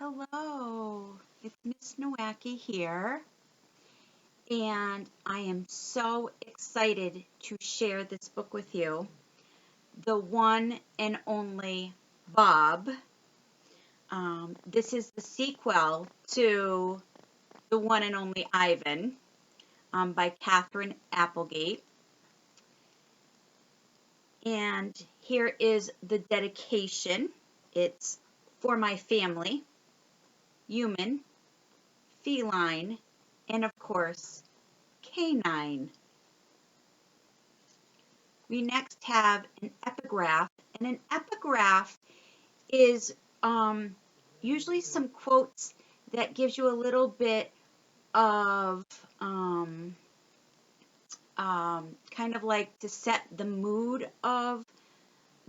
Hello, it's Miss Nowacki here, and I am so excited to share this book with you, The One and Only Bob. This is the sequel to The One and Only Ivan by Katherine Applegate. And here is the dedication. It's for my family, human, feline, and of course, canine. We next have an epigraph, and an epigraph is usually some quotes that gives you a little bit of kind of like to set the mood of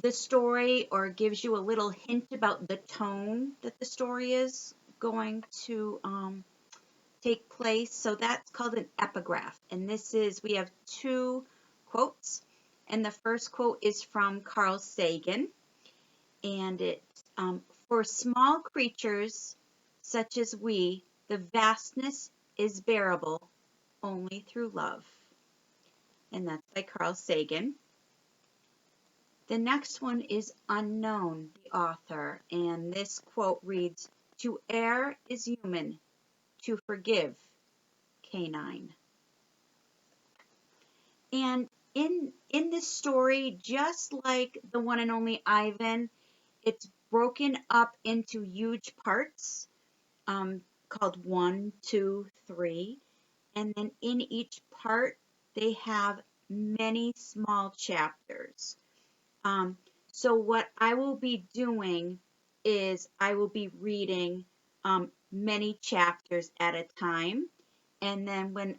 the story, or gives you a little hint about the tone that the story is going to take place. So that's called an epigraph. And we have two quotes. And the first quote is from Carl Sagan. And it's, for small creatures such as we, the vastness is bearable only through love. And that's by Carl Sagan. The next one is Unknown, the author. And this quote reads, "To err is human, to forgive, canine." And in this story, just like The One and Only Ivan, it's broken up into huge parts called 1, 2, 3. And then in each part, they have many small chapters. So what I will be doing is I will be reading many chapters at a time. And then when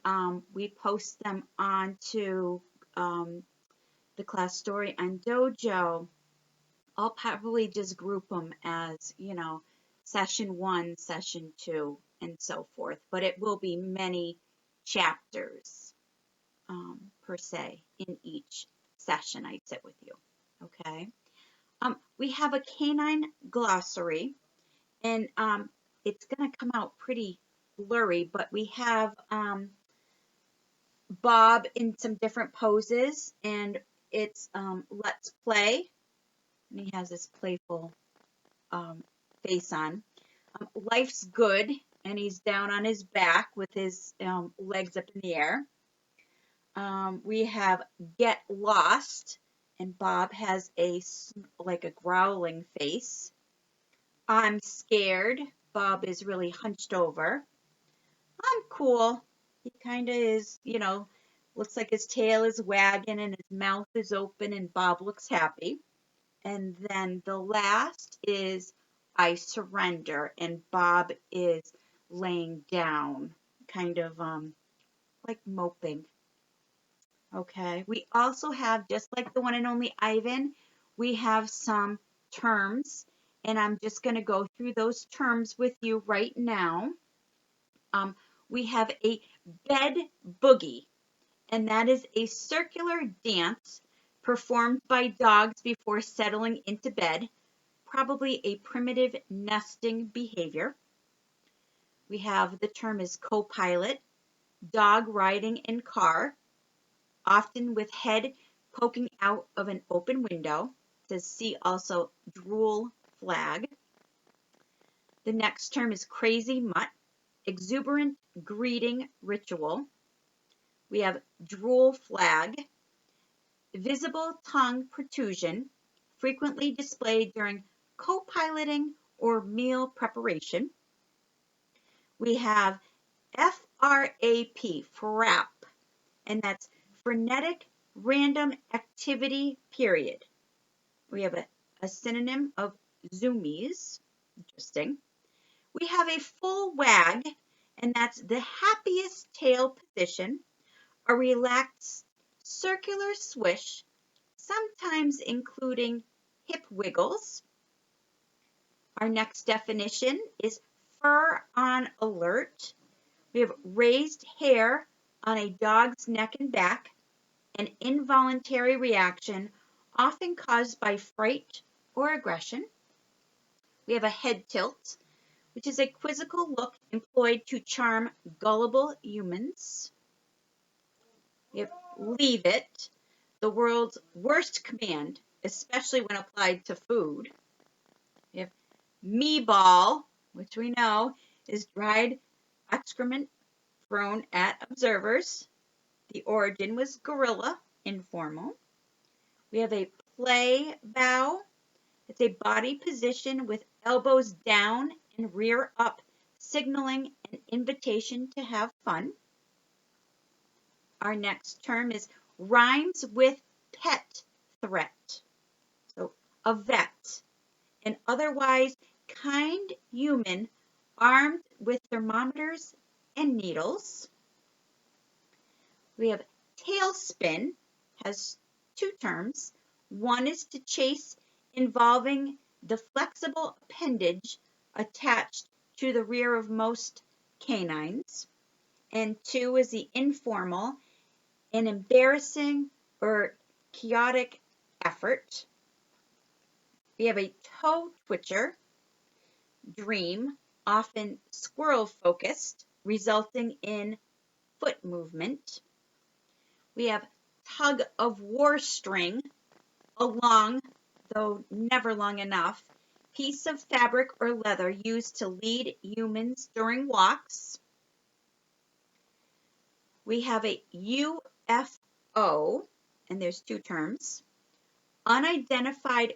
we post them onto the class story on Dojo, I'll probably just group them as, session 1, session 2, and so forth. But it will be many chapters per se in each session I sit with you. Okay. We have a canine glossary, and it's going to come out pretty blurry, but we have Bob in some different poses, and it's let's play, and he has this playful face on. Life's good, and he's down on his back with his legs up in the air. We have Get Lost, and Bob has like a growling face. I'm Scared. Bob is really hunched over. I'm Cool. He kind of is, looks like his tail is wagging and his mouth is open, and Bob looks happy. And then the last is I Surrender, and Bob is laying down, kind of like moping. Okay, we also have, just like The One and Only Ivan, we have some terms, and I'm just going to go through those terms with you right now. We have a bed boogie, and that is a circular dance performed by dogs before settling into bed, probably a primitive nesting behavior. We have the term is co-pilot, dog riding in car, often with head poking out of an open window. It says see also drool flag. The next term is crazy mutt, exuberant greeting ritual. We have drool flag, visible tongue protrusion, frequently displayed during co-piloting or meal preparation. We have FRAP, FRAP, and that's frenetic random activity period. We have a synonym of zoomies. Interesting. We have a full wag, and that's the happiest tail position, a relaxed circular swish, sometimes including hip wiggles. Our next definition is fur on alert. We have raised hair on a dog's neck and back, an involuntary reaction often caused by fright or aggression. We have a head tilt. which is a quizzical look employed to charm gullible humans. We have leave it, the world's worst command, especially when applied to food. We have me-ball, which we know is dried excrement thrown at observers. The origin was gorilla, informal. We have a play bow. It's a body position with elbows down and rear up, signaling an invitation to have fun. Our next term is rhymes with pet threat. So a vet, an otherwise kind human armed with thermometers and needles. We have tailspin, has two terms. One is to chase, involving the flexible appendage attached to the rear of most canines. And two is the informal, an embarrassing or chaotic effort. We have a toe twitcher, dream, often squirrel focused, resulting in foot movement. We have tug of war string, a long, though never long enough, piece of fabric or leather used to lead humans during walks. We have a UFO, and there's two terms, unidentified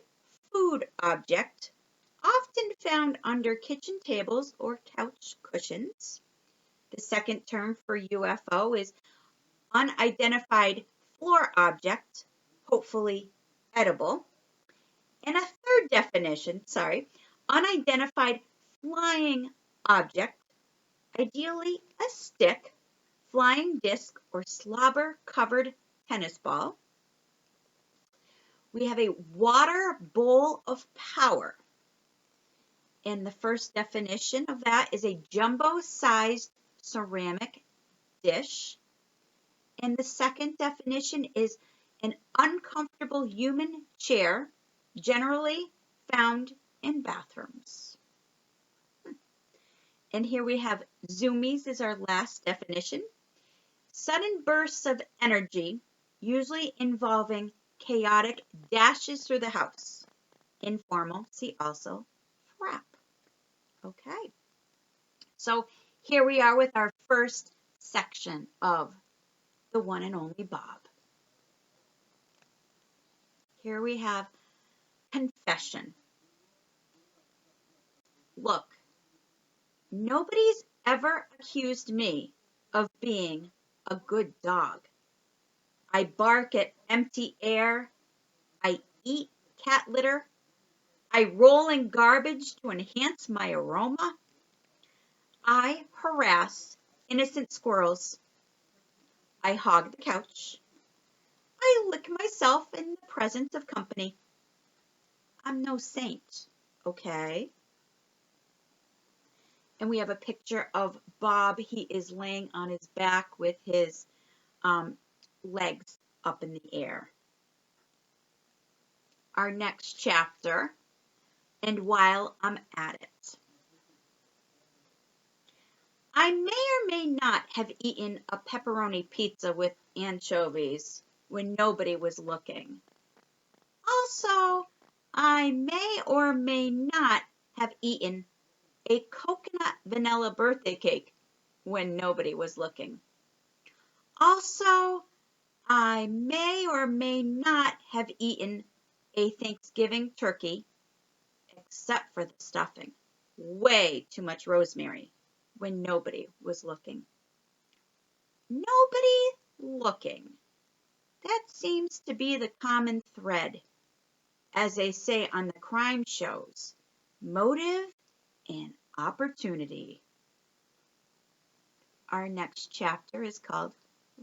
food object, often found under kitchen tables or couch cushions. The second term for UFO is unidentified floor object, hopefully edible. And a third definition, unidentified flying object, ideally a stick, flying disc, or slobber-covered tennis ball. We have a water bowl of power. And the first definition of that is a jumbo-sized ceramic dish. And the second definition is an uncomfortable human chair, generally found in bathrooms. And here we have zoomies as our last definition. Sudden bursts of energy, usually involving chaotic dashes through the house. Informal, see also frap. Okay, so here we are with our first section of the one and only Bob. Here we have confession. Look, nobody's ever accused me of being a good dog. I bark at empty air. I eat cat litter. I roll in garbage to enhance my aroma. I harass innocent squirrels. I hog the couch. I lick myself in the presence of company. I'm no saint, okay? And we have a picture of Bob. He is laying on his back with his legs up in the air. Our next chapter, and while I'm at it. I may or may not have eaten a pepperoni pizza with anchovies when nobody was looking. Also, I may or may not have eaten a coconut vanilla birthday cake when nobody was looking. Also, I may or may not have eaten a Thanksgiving turkey, except for the stuffing. Way too much rosemary when nobody was looking. Nobody looking. That seems to be the common thread. As they say on the crime shows, motive and opportunity. Our next chapter is called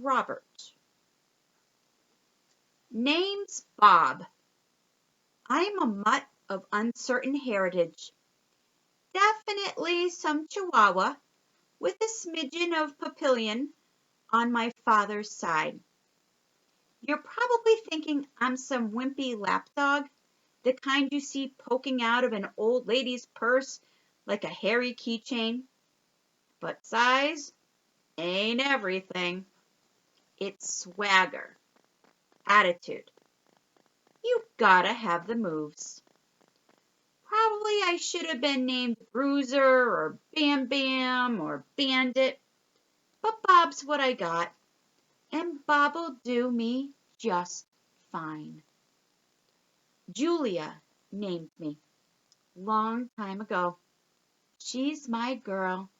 Robert. Name's Bob. I'm a mutt of uncertain heritage. Definitely some Chihuahua with a smidgen of Papillion on my father's side. You're probably thinking I'm some wimpy lapdog, the kind you see poking out of an old lady's purse like a hairy keychain, but size ain't everything. It's swagger, attitude. You gotta have the moves. Probably I should have been named Bruiser or Bam Bam or Bandit, but Bob's what I got, and Bob'll do me just fine. Julia named me long time ago. She's my girl.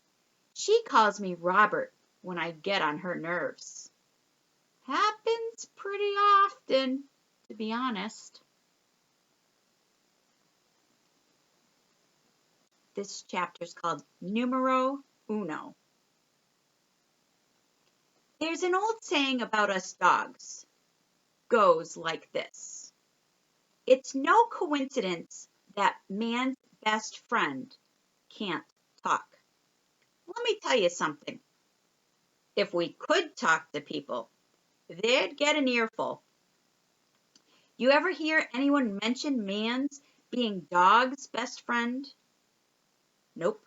She calls me Robert when I get on her nerves. Happens pretty often, to be honest. This chapter is called Numero Uno. There's an old saying about us dogs. Goes like this. It's no coincidence that man's best friend can't talk. Let me tell you something. If we could talk to people, they'd get an earful. You ever hear anyone mention man's being dog's best friend? Nope,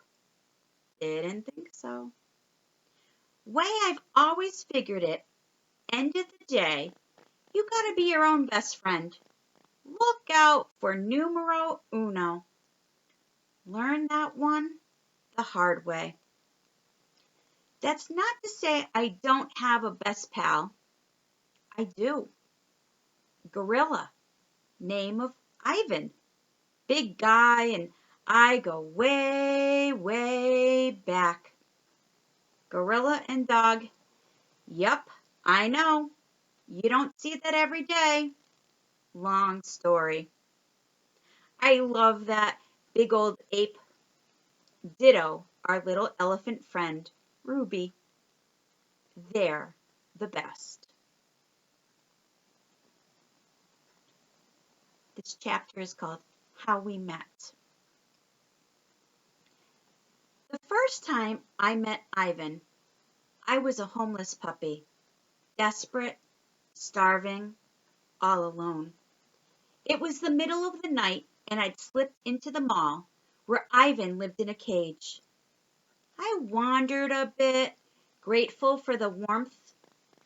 didn't think so. Way I've always figured it, end of the day, you gotta be your own best friend. Look out for numero uno. Learn that one the hard way. That's not to say I don't have a best pal. I do. Gorilla, name of Ivan. Big guy, and I go way, way back. Gorilla and dog. Yup, I know. You don't see that every day. Long story. I love that big old ape. Ditto our little elephant friend, Ruby. They're the best. This chapter is called How We Met. The first time I met Ivan, I was a homeless puppy, desperate, starving, all alone. It was the middle of the night, and I'd slipped into the mall where Ivan lived in a cage. I wandered a bit, grateful for the warmth,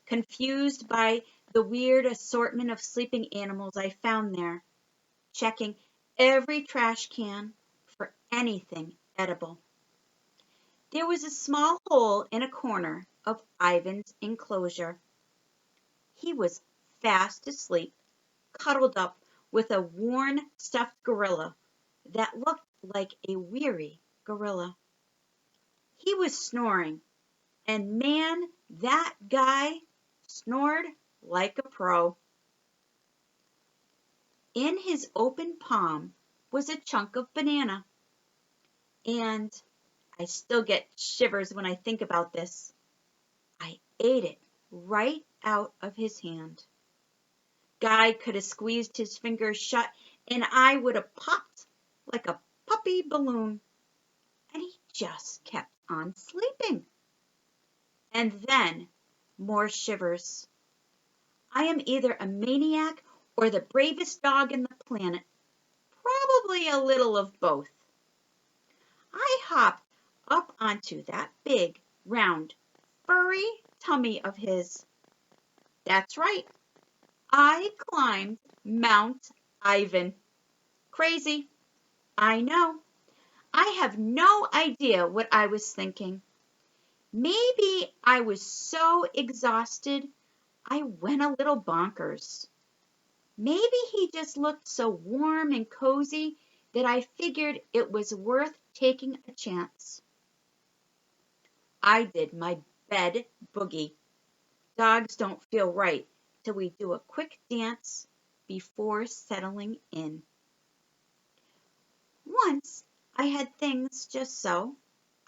confused by the weird assortment of sleeping animals I found there, checking every trash can for anything edible. There was a small hole in a corner of Ivan's enclosure. He was fast asleep, cuddled up with a worn stuffed gorilla that looked like a weary gorilla. He was snoring, and man, that guy snored like a pro. In his open palm was a chunk of banana, and I still get shivers when I think about this. I ate it right out of his hand. Guy could have squeezed his fingers shut, and I would have popped like a puppy balloon. And he just kept on sleeping. And then more shivers. I am either a maniac or the bravest dog in the planet. Probably a little of both. I hopped up onto that big, round, furry tummy of his. That's right. I climbed Mount Ivan. Crazy. I know. I have no idea what I was thinking. Maybe I was so exhausted I went a little bonkers. Maybe he just looked so warm and cozy that I figured it was worth taking a chance. I did my bed boogie. Dogs don't feel right till we do a quick dance before settling in. Once I had things just so.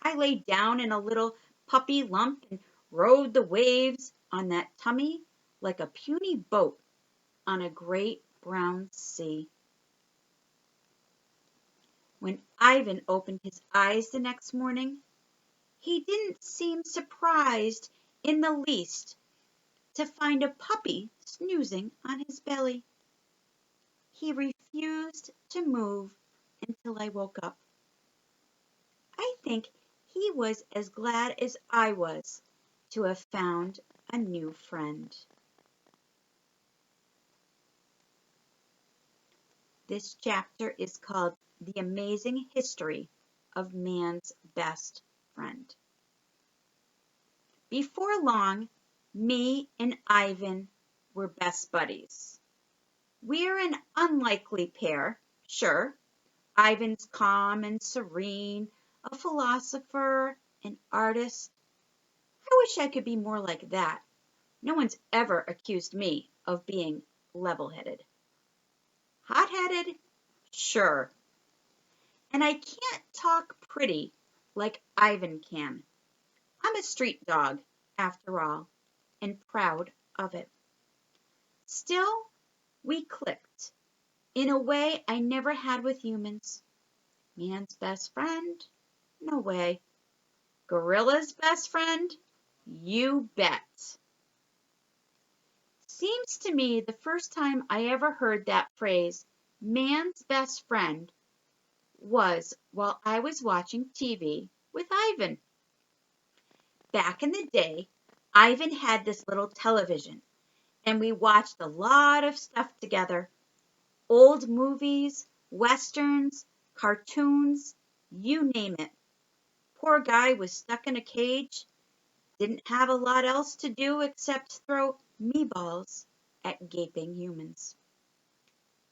I lay down in a little puppy lump and rode the waves on that tummy like a puny boat on a great brown sea. When Ivan opened his eyes the next morning, he didn't seem surprised in the least to find a puppy snoozing on his belly. He refused to move until I woke up. think he was as glad as I was to have found a new friend. This chapter is called The Amazing History of Man's Best Friend. Before long, me and Ivan were best buddies. We're an unlikely pair, sure. Ivan's calm and serene, a philosopher, an artist. I wish I could be more like that. No one's ever accused me of being level-headed. Hot-headed? Sure. And I can't talk pretty like Ivan can. I'm a street dog, after all, and proud of it. Still, we clicked in a way I never had with humans. Man's best friend? No way. Gorilla's best friend? You bet. Seems to me the first time I ever heard that phrase, man's best friend, was while I was watching TV with Ivan. Back in the day, Ivan had this little television, and we watched a lot of stuff together. Old movies, westerns, cartoons, you name it. Poor guy was stuck in a cage, didn't have a lot else to do except throw meatballs at gaping humans.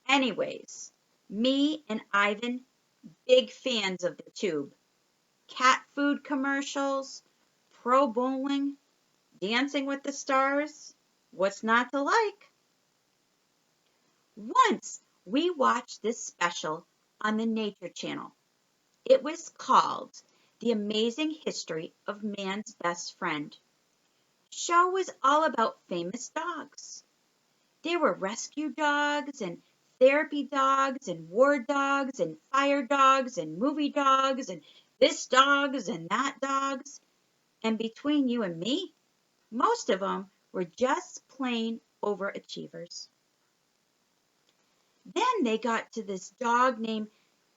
Anyways, me and Ivan, big fans of the tube. Cat food commercials, pro bowling, Dancing with the Stars. What's not to like? Once we watched this special on the Nature Channel. It was called The Amazing History of Man's Best Friend. Show was all about famous dogs. There were rescue dogs and therapy dogs and war dogs and fire dogs and movie dogs and this dogs and that dogs. And between you and me, most of them were just plain overachievers. Then they got to this dog named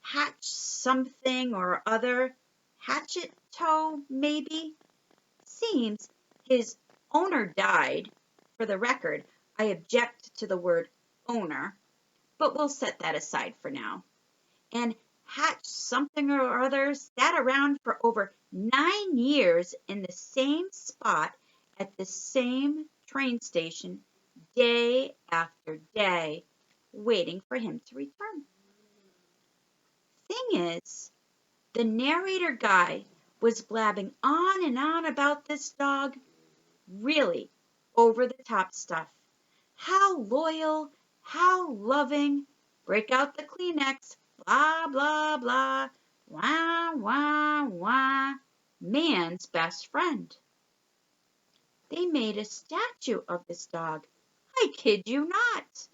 Hatch something or other, Hatchet Toe maybe. Seems his owner died. For the record, I object to the word owner, but we'll set that aside for now. And Hatch something or other sat around for over 9 years in the same spot at the same train station day after day, waiting for him to return. Thing is, the narrator guy was blabbing on and on about this dog, really over-the-top stuff. How loyal, how loving, break out the Kleenex, blah, blah, blah, wah, wah, wah, man's best friend. They made a statue of this dog. I kid you not.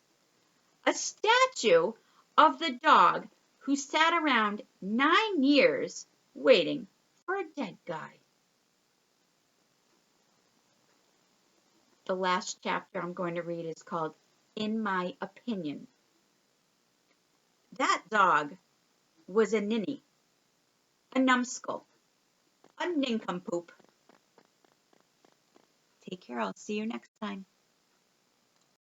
A statue of the dog who sat around 9 years waiting for a dead guy. The last chapter I'm going to read is called In My Opinion. That dog was a ninny, a numbskull, a nincompoop. Take care. I'll see you next time.